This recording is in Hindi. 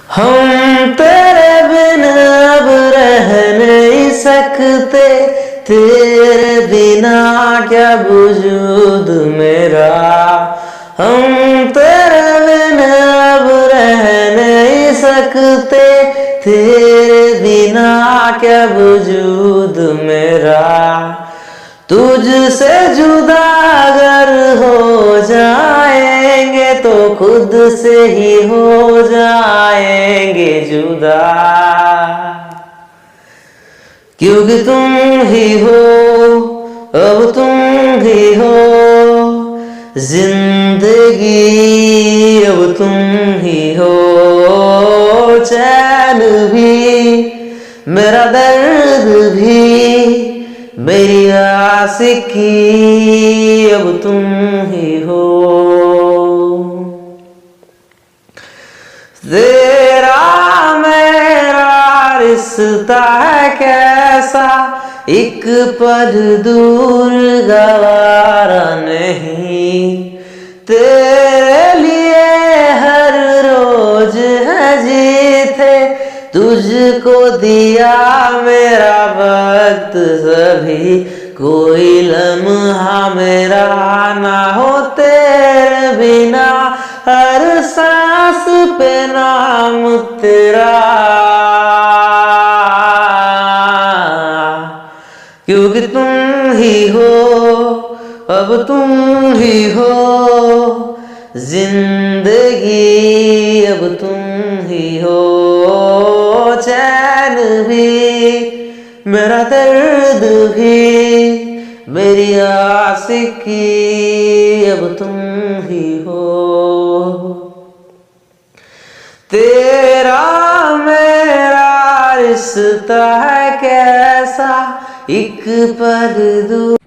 हम तेरे बिना अब रह नहीं सकते, तेरे बिना क्या वजूद मेरा। हम तेरे बिना अब रह नहीं सकते, तेरे बिना क्या वजूद मेरा। तुझसे जुदा अगर हो जाएंगे तो खुद से ही हो जाएंगे जुदा, क्योंकि तुम ही हो, अब तुम ही हो जिंदगी, अब तुम ही हो। चैन भी मेरा दर्द भी मेरी आशिकी, अब तुम ही हो। तेरा मेरा रिश्ता है कैसा, एक पल दूर गवारा नहीं। तेरे लिए हर रोज है जीते, तुझको दिया मेरा वक्त सभी, कोई लम्हा मेरा ना हो तेरे बिना, हर सांस पे नाम तेरा, क्योंकि तुम ही हो, अब तुम ही हो जिंदगी, अब तुम ही हो। चैन भी मेरा दर्द भी मेरी आशिकी, अब तुम ही हो। तेरा मेरा रिश्ता है कैसा, एक पल दूर